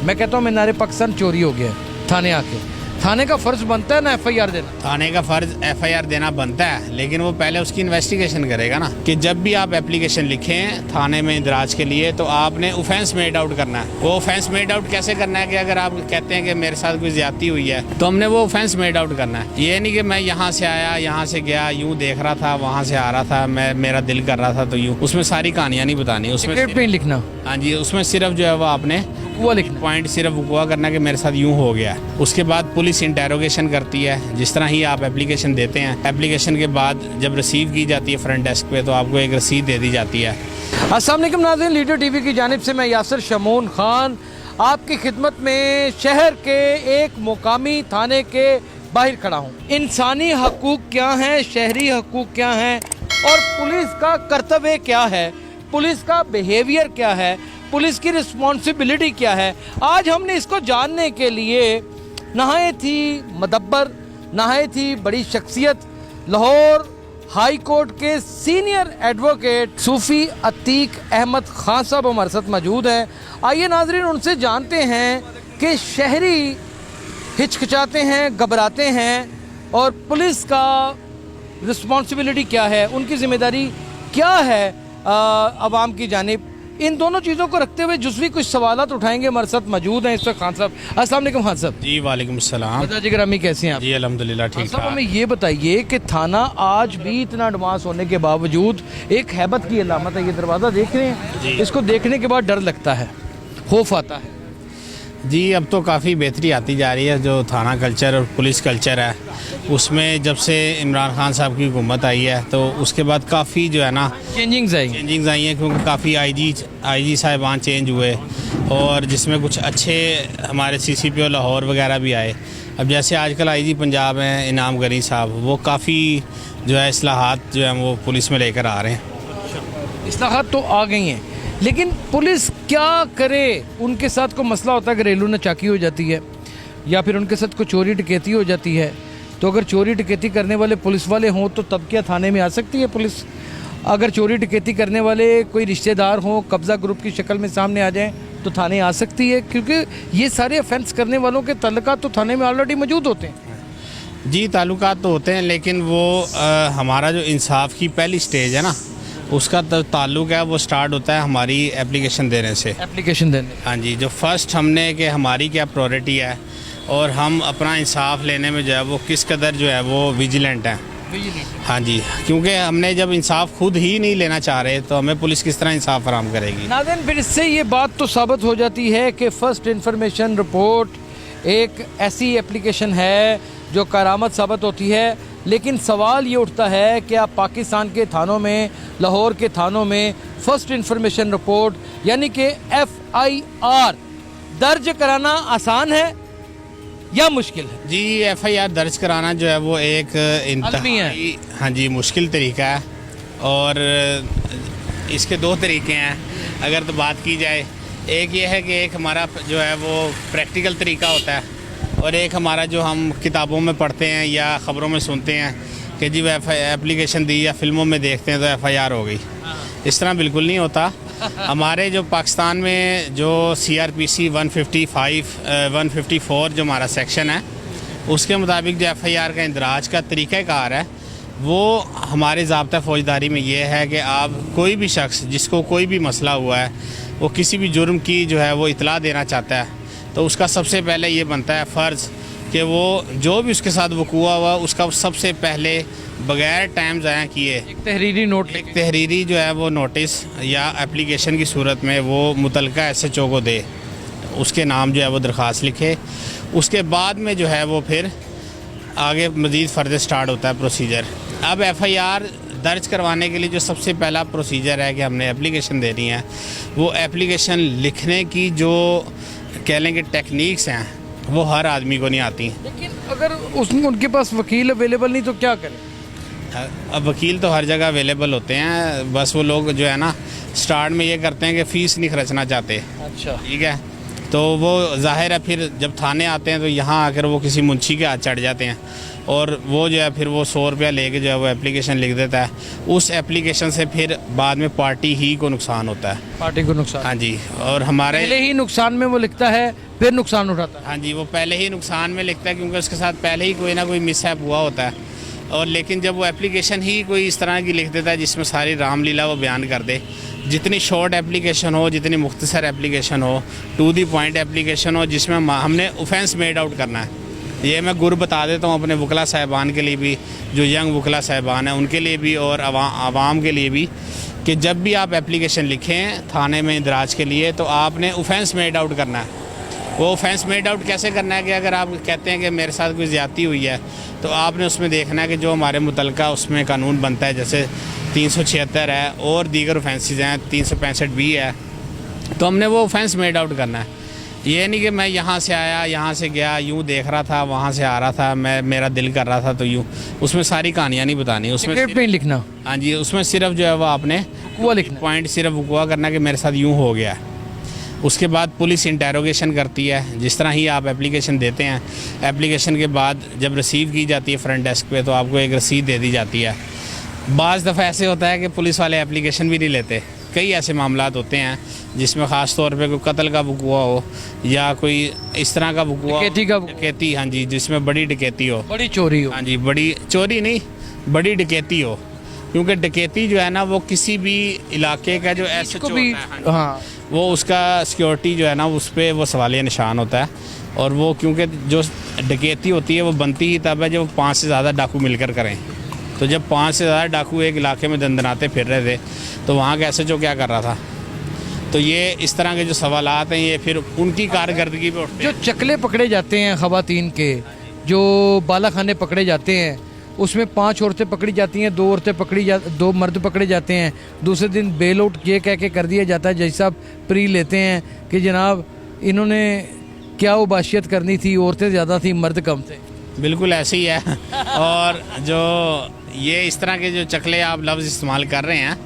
मैं कहता हूँ मीनार पाकिस्तान चोरी हो गया है, थाने आके थाने का फ़र्ज़ बनता है ना FIR देना। थाने का फ़र्ज़ FIR देना बनता है, लेकिन वो पहले उसकी इन्वेस्टिगेशन करेगा ना, कि जब भी आप एप्लीकेशन लिखें थाने में इंदराज के लिए तो आपने ऑफेंस मेड आउट करना है। वो ऑफेंस मेड आउट कैसे करना है कि अगर आप कहते हैं कि मेरे साथ कोई ज़्यादती हुई है तो हमने वो ऑफेंस मेड आउट करना है। ये नहीं कि मैं यहाँ से आया, यहाँ से गया, यूँ देख रहा था, वहाँ से आ रहा था, मेरा दिल कर रहा था तो यूँ, उसमें सारी कहानियाँ नहीं बतानी, उसमें लिखना। हाँ जी, उसमें सिर्फ जो है वो आपने वो लिखना, पॉइंट सिर्फ वो करना कि मेरे साथ यूँ हो गया। उसके बाद पुलिस इंटेरोगेशन करती है, जिस तरह ही आप एप्लीकेशन देते हैं, एप्लीकेशन के बाद जब रिसीव की जाती है फ्रंट डेस्क पे तो आपको एक रसीद दे दी जाती है। अस्सलाम वालेकुम नाज़रीन, लीडर टीवी की जानिब से मैं यासिर शमून खान आपकी खिदमत में शहर के एक मुकामी थाने के बाहर खड़ा हूँ। इंसानी हकूक़ क्या हैं, शहरी हकूक़ क्या हैं और पुलिस का कर्तव्य क्या है, पुलिस का बिहेवियर क्या है, पुलिस की रिस्पॉन्सिबिलिटी क्या है, आज हमने इसको जानने के लिए नहायत ही मदब्बर, नहायत ही बड़ी शख्सियत लाहौर हाई कोर्ट के सीनियर एडवोकेट सूफ़ी अतीक अहमद खान साहब हमारे साथ मौजूद हैं। आइए नाजरीन उनसे जानते हैं कि शहरी हिचकिचाते हैं, घबराते हैं और पुलिस का रिस्पॉन्सिबिलिटी क्या है, उनकी ज़िम्मेदारी क्या है आवाम की जानिब। इन दोनों चीज़ों को रखते हुए जुज़वी कुछ सवालात उठाएंगे। हमारे साथ मौजूद हैं इस वक्त खान साहब। अस्सलाम वालेकुम खान साहब। जी वालेकुम सलाम। जी ग्रामी, कैसे हैं आप? जी अल्हम्दुलिल्लाह ठीक साहब, हमें ये बताइए कि थाना आज भी इतना एडवांस होने के बावजूद एक हैबत की अलामत है। ये दरवाज़ा देख रहे हैं, इसको देखने के बाद डर लगता है, खौफ आता है। जी अब तो काफ़ी बेहतरी आती जा रही है। जो थाना कल्चर और पुलिस कल्चर है उसमें जब से इमरान खान साहब की हुकूमत आई है तो उसके बाद काफ़ी जो है ना चेंजिंग्स आई हैं, क्योंकि काफ़ी IG साहिबान चेंज हुए और जिसमें कुछ अच्छे हमारे CCPO लाहौर वगैरह भी आए। अब जैसे आजकल IG पंजाब हैं इनाम गनी साहब, वो काफ़ी जो है इस्लाहात जो है वो पुलिस में लेकर आ रहे हैं। इस्लाहात तो आ गई हैं, लेकिन पुलिस क्या करे? उनके साथ कोई मसला होता है, घरेलू नचाकी हो जाती है या फिर उनके साथ कोई चोरी डकैती हो जाती है, तो अगर चोरी डकैती करने वाले पुलिस वाले हों तो तब क्या थाने में आ सकती है पुलिस? अगर चोरी डकैती करने वाले कोई रिश्तेदार हों, कब्ज़ा ग्रुप की शक्ल में सामने आ जाएं तो थाने आ सकती है, क्योंकि ये सारे ऑफेंस करने वालों के ताल्लुकात तो थाने में ऑलरेडी मौजूद होते हैं। जी ताल्लुकात तो होते हैं, लेकिन वो हमारा जो इंसाफ की पहली स्टेज है ना, उसका ताल्लुक है वो स्टार्ट होता है हमारी एप्लीकेशन देने से। एप्लीकेशन देने, हाँ जी, जो फर्स्ट हमने कि हमारी क्या प्रायोरिटी है और हम अपना इंसाफ लेने में जो है वो किस कदर जो है वो विजिलेंट हैं। हाँ जी, क्योंकि हमने जब इंसाफ खुद ही नहीं लेना चाह रहे तो हमें पुलिस किस तरह इंसाफ फराहम करेगी। नाज़रीन, फिर इससे ये बात तो साबित हो जाती है कि फ़र्स्ट इंफॉर्मेशन रिपोर्ट एक ऐसी एप्लीकेशन है जो करामत साबित होती है, लेकिन सवाल ये उठता है कि आप पाकिस्तान के थानों में, लाहौर के थानों में फ़र्स्ट इंफॉर्मेशन रिपोर्ट यानी कि FIR दर्ज कराना आसान है या मुश्किल है? जी FIR दर्ज कराना जो है वो एक इंतहाई हाँ जी मुश्किल तरीका है और इसके दो तरीके हैं अगर तो बात की जाए। एक ये है कि एक हमारा जो है वो प्रैक्टिकल तरीका होता है और एक हमारा जो हम किताबों में पढ़ते हैं या ख़बरों में सुनते हैं कि जी वो एप्लीकेशन दी या फिल्मों में देखते हैं तो FIR हो गई। इस तरह बिल्कुल नहीं होता। हमारे जो पाकिस्तान में जो CRPC 154 जो हमारा सेक्शन है उसके मुताबिक जो FIR का इंदराज का तरीक़ाकार है वो हमारे ज़ाब्ता फ़ौजदारी में ये है कि आप कोई भी शख्स जिसको कोई भी मसला हुआ है वो किसी भी जुर्म की जो है वो इतला देना चाहता है तो उसका सबसे पहले ये बनता है फ़र्ज़ कि वो जो भी उसके साथ वक़ूआ हुआ उसका सबसे पहले बग़ैर टाइम ज़ाया किए एक तहरीरी जो है वो नोटिस या एप्लीकेशन की सूरत में वो मुतलका SHO को दे, उसके नाम जो है वो दरख्वास्त लिखे। उसके बाद में जो है वो फिर आगे मज़ीद फ़र्दर स्टार्ट होता है प्रोसीजर। अब FIR दर्ज करवाने के लिए जो सबसे पहला प्रोसीजर है कि हमने एप्लीकेशन देनी है, वो एप्लीकेशन लिखने की जो कह लें कि टेक्निक्स हैं वो हर आदमी को नहीं आती। लेकिन अगर उनके पास वकील अवेलेबल नहीं तो क्या करें? अब वकील तो हर जगह अवेलेबल होते हैं, बस वो लोग जो है ना स्टार्ट में ये करते हैं कि फ़ीस नहीं खर्चना चाहते। अच्छा, ठीक है, तो वो ज़ाहिर है फिर जब थाने आते हैं तो यहाँ आकर वो किसी मुंशी के हाथ चढ़ जाते हैं और वो जो है फिर वो 100 रुपया लेके जो है वो एप्लीकेशन लिख देता है। उस एप्लीकेशन से फिर बाद में पार्टी ही को नुकसान होता है। पार्टी को नुकसान? हाँ जी। और हमारे पहले ही नुकसान में वो लिखता है, फिर नुकसान उठाता है। हाँ जी, वो पहले ही नुकसान में लिखता है क्योंकि उसके साथ पहले ही कोई ना कोई मिसहैप हुआ होता है। और लेकिन जब वो एप्लीकेशन ही कोई इस तरह की लिख देता है जिसमें सारी रामलीला वो बयान कर दे, जितनी शॉर्ट एप्लीकेशन हो, जितनी मुख्तसर एप्लीकेशन हो, टू दी पॉइंट एप्लीकेशन हो, जिसमें हमने ऑफेंस मेड आउट करना है। ये मैं गुर बता देता हूँ अपने वकला साहिबान के लिए भी, जो यंग वकला साहिबान हैं उनके लिए भी और आवाम के लिए भी, कि जब भी आप एप्लीकेशन लिखें थाने में इंदराज के लिए तो आपने ऑफेंस मेड आउट करना है। वो ऑफेंस मेड आउट कैसे करना है कि अगर आप कहते हैं कि मेरे साथ कोई ज़्यादती हुई है तो आपने उसमें देखना है कि जो हमारे मुतलका उसमें कानून बनता है, जैसे 376 है और दीगर ऑफेंसेस हैं, 365 भी है, तो हमने वो ऑफेंस मेड आउट करना है। ये नहीं कि मैं यहाँ से आया, यहाँ से गया, यूँ देख रहा था, वहाँ से आ रहा था, मेरा दिल कर रहा था तो यूँ, उसमें सारी कहानियाँ नहीं बतानी, उसमें सिर्फ नहीं लिखना। हाँ जी, उसमें सिर्फ जो है वो आपने वो लिखना, पॉइंट सिर्फ वुकवा करना कि मेरे साथ यूँ हो गया। उसके बाद पुलिस इंटेरोगेशन करती है। जिस तरह ही आप एप्लीकेशन देते हैं, एप्लीकेशन के बाद जब रिसीव की जाती है फ्रंट डेस्क पे तो आपको एक रसीद दे दी जाती है। बाज़ दफ़ा ऐसे होता है कि पुलिस वाले एप्लीकेशन भी नहीं लेते। कई ऐसे मामलात होते हैं जिसमें ख़ास तौर पे कोई कत्ल का वक़ुआ हो या कोई इस तरह का वक़ुआ, डकैती, हाँ जी, जिसमें बड़ी डकैती हो, बड़ी चोरी हो। हाँ जी, बड़ी चोरी नहीं, बड़ी डकैती हो, क्योंकि डकैती जो है ना वो किसी भी इलाके का जो ऐसे भी, हाँ, वो उसका सिक्योरिटी जो है ना उस पर वो सवालिया निशान होता है। और वो क्योंकि जो डकैती होती है वो बनती ही तब है जब 5 से ज़्यादा डाकू मिलकर करें। तो जब 5 से ज़्यादा डाकू एक इलाके में दंदनाते फिर रहे थे तो वहाँ का एसएचओ क्या कर रहा था। तो ये इस तरह के जो सवालात हैं ये फिर उनकी कारकर्दगी पे उठते हैं। जो चकले पकड़े जाते हैं ख़वातीन के, जो बालाखाने पकड़े जाते हैं, उसमें 5 औरतें पकड़ी जाती हैं, 2 औरतें दो मर्द पकड़े जाते हैं। दूसरे दिन बेल आउट ये कह के कर दिया जाता है, जैसा प्री लेते हैं कि जनाब इन्होंने क्या उबाशियत करनी थी, औरतें ज़्यादा थी, मर्द कम थे। बिल्कुल ऐसे ही है। और जो ये इस तरह के जो चकले आप लफ्ज़ इस्तेमाल कर रहे हैं,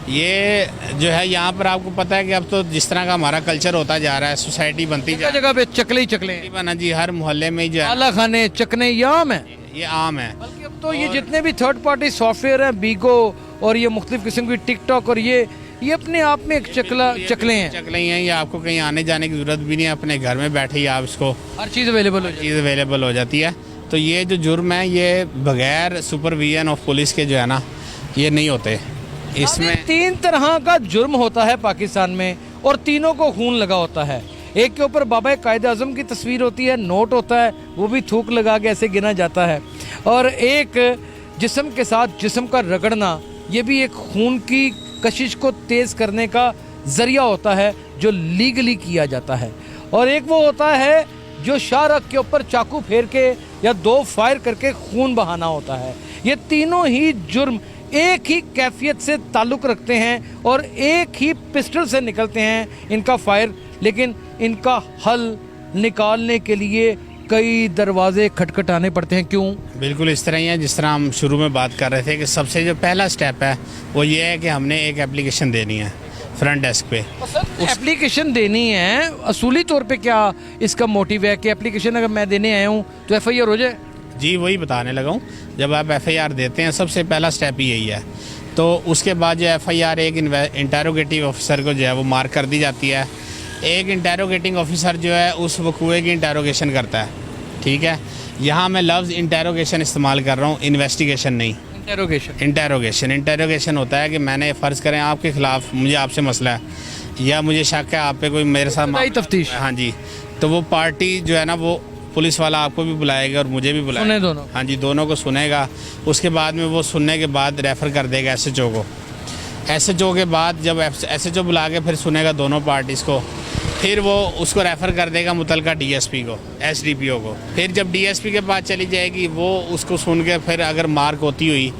ये जो है यहाँ पर आपको पता है कि अब तो जिस तरह का हमारा कल्चर होता जा रहा है, सोसाइटी बनती जा रही है, जगह पे चकले ही चकले हैं। बना जी, हर मोहल्ले में जो है बालाखाने चकने ये आम है, ये आम है। बल्कि अब तो ये जितने भी थर्ड पार्टी सॉफ्टवेयर हैं, बीगो और ये मुख्तलिफ किस्म की टिकटॉक और ये अपने आप में एक चकले हैं। चकले ही हैं, ये आपको कहीं आने जाने की ज़रूरत भी नहीं है, अपने घर में बैठे ही आप इसको हर चीज़ अवेलेबल हो जाती है। तो ये जो जुर्म है ये बगैर सुपरविजन ऑफ पुलिस के जो है ना ये नहीं होते। इसमें 3 तरह का जुर्म होता है पाकिस्तान में और तीनों को खून लगा होता है। एक के ऊपर बाबा कायद आज़म की तस्वीर होती है, नोट होता है, वो भी थूक लगा के ऐसे गिना जाता है। और एक जिस्म के साथ जिस्म का रगड़ना, ये भी एक खून की कशिश को तेज़ करने का ज़रिया होता है जो लीगली किया जाता है। और एक वो होता है जो शाहरग के ऊपर चाकू फेर के या 2 फायर करके खून बहाना होता है। ये तीनों ही जुर्म एक ही कैफियत से ताल्लुक़ रखते हैं और एक ही पिस्टल से निकलते हैं इनका फायर, लेकिन इनका हल निकालने के लिए कई दरवाजे खटखटाने पड़ते हैं। क्यों? बिल्कुल इस तरह ही है जिस तरह हम शुरू में बात कर रहे थे कि सबसे जो पहला स्टेप है वो ये है कि हमने एक एप्लीकेशन देनी है फ्रंट डेस्क पे। एप्लीकेशन देनी है, असूली तौर पे क्या इसका मोटिव है कि एप्लीकेशन अगर मैं देने आया हूँ तो एफआईआर हो जाए? जी वही बताने लगा हूँ। जब आप एफआईआर देते हैं सबसे पहला स्टेप ही यही है। तो उसके बाद जो एफआईआर एक इंटेरोगेटिव ऑफिसर को जो है वो मार्क कर दी जाती है। एक इंटेरोगेटिंग ऑफिसर जो है उस वकूए की इंटेरोगेशन करता है, ठीक है। यहाँ मैं लफ्ज़ इंटेरोगेशन इस्तेमाल कर रहा हूँ, इन्वेस्टिगेशन नहीं। इंटेरोगेशन होता है कि मैंने फ़र्ज़ करें आपके ख़िलाफ़, मुझे आपसे मसला है या मुझे शक है आप पे कोई मेरे साथ तफ्तीश, हाँ जी, तो वो पार्टी जो है ना वो पुलिस वाला आपको भी बुलाएगा और मुझे भी बुलाएगा, दोनों, हाँ जी, दोनों को सुनेगा। उसके बाद में वो सुनने के बाद रेफ़र कर देगा एसएचओ को। एसएचओ के बाद जब एसएचओ बुला के फिर सुनेगा दोनों पार्टीज़ को, फिर वो उसको रेफ़र कर देगा मुतलका डीएसपी को, एसडीपीओ को। फिर जब डीएसपी के पास चली जाएगी वो उसको सुन के फिर अगर मार्क होती हुई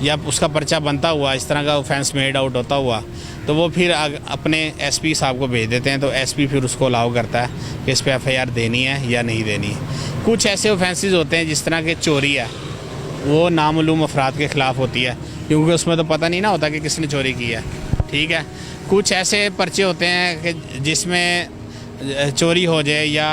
या उसका पर्चा बनता हुआ इस तरह का ऑफेंस मेड आउट होता हुआ तो वो फिर अपने एसपी साहब को भेज देते हैं। तो एसपी फिर उसको अलाउ करता है कि इस पर एफआईआर देनी है या नहीं देनी है। कुछ ऐसे ऑफेंसेस होते हैं जिस तरह के चोरी है, वो नामालूम अफराद के ख़िलाफ़ होती है क्योंकि उसमें तो पता नहीं ना होता कि किसने चोरी की है, ठीक है। कुछ ऐसे पर्चे होते हैं कि जिसमें चोरी हो जाए या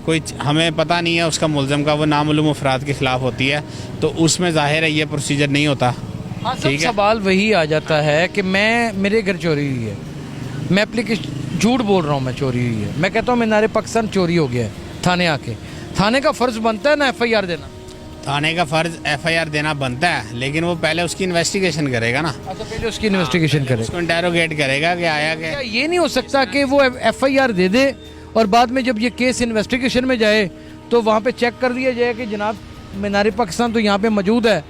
कोई हमें पता नहीं है उसका मुलज़म का, वो नामालूम अफराद के ख़िलाफ़ होती है, तो उसमें ज़ाहिर है ये प्रोसीजर नहीं होता। हाँ, सब सवाल वही आ जाता है कि मेरे घर चोरी हुई है, मैं एप्लीकेशन झूठ बोल रहा हूँ, मैं चोरी हुई है, मैं कहता हूँ मीनार पाकिस्तान चोरी हो गया है, थाने आके थाने का फ़र्ज़ बनता है ना FIR देना। थाने का फ़र्ज़ FIR देना बनता है, लेकिन वो पहले उसकी इन्वेस्टिगेशन करेगा ना। अच्छा, पहले उसकी इन्वेस्टिगेशन करेगा, उसको इंटेरोगेट करेगा कि आया क्या। क्या ये नहीं हो सकता कि वो FIR दे दे और बाद में जब ये केस इन्वेस्टिगेशन में जाए तो वहाँ पे चेक कर दिया जाए कि जनाब मीनार पाकिस्तान तो यहाँ पे मौजूद है,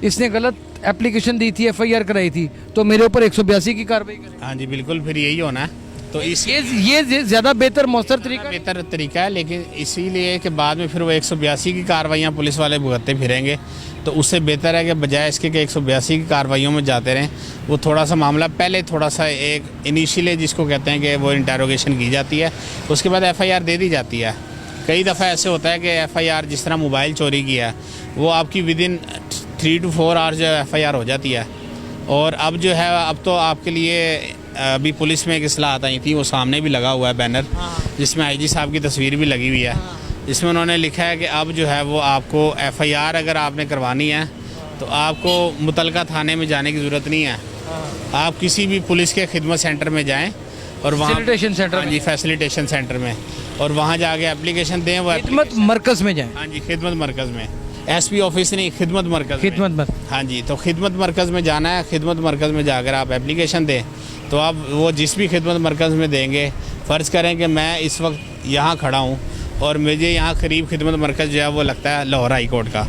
इसने गलत एप्लीकेशन दी थी, FIR कराई थी, तो मेरे ऊपर 182 की कार्रवाई करें। हाँ जी बिल्कुल, फिर यही होना है। तो इस ये ज़्यादा बेहतर मौसर तरीका है, लेकिन इसीलिए कि बाद में फिर वो 182 की कार्रवाइयाँ पुलिस वाले भुगतते फिरेंगे, तो उससे बेहतर है कि बजाय इसके कि 182 की कार्रवाइयों में जाते रहें, वो थोड़ा सा मामला पहले थोड़ा सा एक इनिशियली जिसको कहते हैं कि वो इंटेरोगेशन की जाती है, उसके बाद FIR दे दी जाती है। कई दफ़ा ऐसे होता है कि FIR जिस तरह मोबाइल चोरी किया है वो आपकी विदिन 3 to 4 आवर्स जो FIR हो जाती है। और अब जो है, अब तो आपके लिए अभी पुलिस में एक इस्लाहत आई थी, वो सामने भी लगा हुआ है बैनर, जिसमें IG साहब की तस्वीर भी लगी हुई है, जिसमें उन्होंने लिखा है कि अब जो है वो आपको FIR अगर आपने करवानी है तो आपको मुतलका थाने में जाने की ज़रूरत नहीं है, आप किसी भी पुलिस के खिदमत सेंटर में जाएं और वहाँ फैसिलिटेशन सेंटर, हाँ जी फैसिलिटेशन सेंटर में, और वहाँ जाके एप्लीकेशन दें। वो खिदमत मरकज़ में जाएं। हाँ जी, खिदमत मरकज़ में, SP ऑफिस नहीं, खिदमत मरकज़। हाँ जी, तो खिदमत मरकज़ में जाना है, खिदमत मरकज़ में जाकर आप एप्लीकेशन दें, तो आप वो जिस भी खिदमत मरकज़ में देंगे, फ़र्ज़ करें कि मैं इस वक्त यहाँ खड़ा हूँ और मुझे यहाँ करीब खिदमत मरकज़ जो है वो लगता है लाहौर हाई कोर्ट का,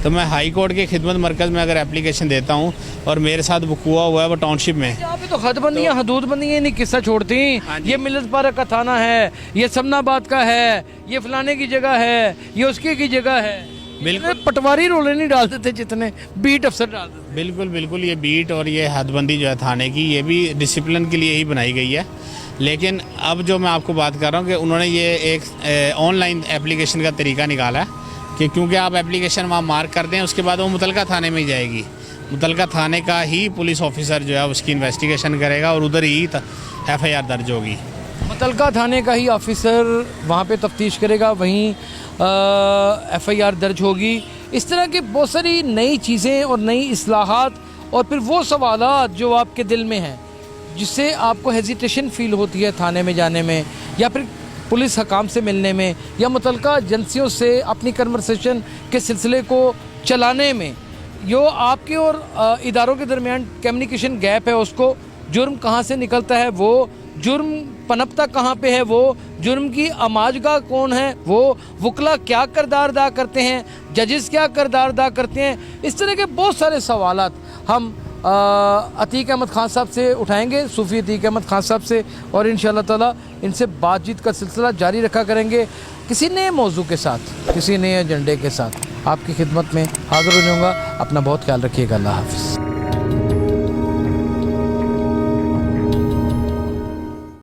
तो मैं हाई कोर्ट के खिदमत मरकज़ में अगर एप्लीकेशन देता हूँ और मेरे साथ वक़ूआ हुआ है वो टाउनशिप में, यहाँ पे तो हदबंदियाँ हदूदबंदियाँ नहीं किस्सा छोड़ती, ये मिलत पार्क का थाना है, ये समनाबाद का है, ये फलाने की जगह है, ये उसकी की जगह है, बिल्कुल पटवारी रोले नहीं डाल देते जितने बीट अफसर डाल देते। बिल्कुल बिल्कुल, ये बीट और ये हदबंदी जो है थाने की, ये भी डिसिप्लिन के लिए ही बनाई गई है। लेकिन अब जो मैं आपको बात कर रहा हूँ कि उन्होंने ये एक ऑनलाइन एप्लीकेशन का तरीका निकाला है कि क्योंकि आप एप्लीकेशन वहाँ मार्क कर दें, उसके बाद वो मुतलका थाने में ही जाएगी, मुतलका थाने का ही पुलिस ऑफिसर जो है उसकी इन्वेस्टिगेशन करेगा और उधर ही FIR दर्ज होगी। मुतलका थाने का ही ऑफिसर वहाँ पे तफ्तीश करेगा, वहीं FIR दर्ज होगी। इस तरह की बहुत सारी नई चीज़ें और नई इस्लाहात, और फिर वो सवालात जो आपके दिल में हैं जिससे आपको हेजिटेशन फ़ील होती है थाने में जाने में, या फिर पुलिस हकाम से मिलने में, या मुतलका एजेंसियों से अपनी कन्वर्सेशन के सिलसिले को चलाने में, जो आपके और इदारों के दरमियान कम्युनिकेशन गैप है, उसको जुर्म कहाँ से निकलता है, वो जुर्म पनपता कहाँ पे है, वो जुर्म की आमाजगाह कौन है, वो वकला क्या किरदार अदा करते हैं, जजेस क्या किरदार अदा करते हैं, इस तरह के बहुत सारे सवालात हम अतीक अहमद खान साहब से उठाएंगे, सूफ़ी अतीक अहमद खान साहब से, और इंशाअल्लाह ताला इनसे बातचीत का सिलसिला जारी रखा करेंगे किसी नए मौजू के साथ, किसी नए एजेंडे के साथ। आपकी खिदमत में हाज़िर हो जाऊँगा। अपना बहुत ख्याल रखिएगा। अल्लाह हाफ़िज़।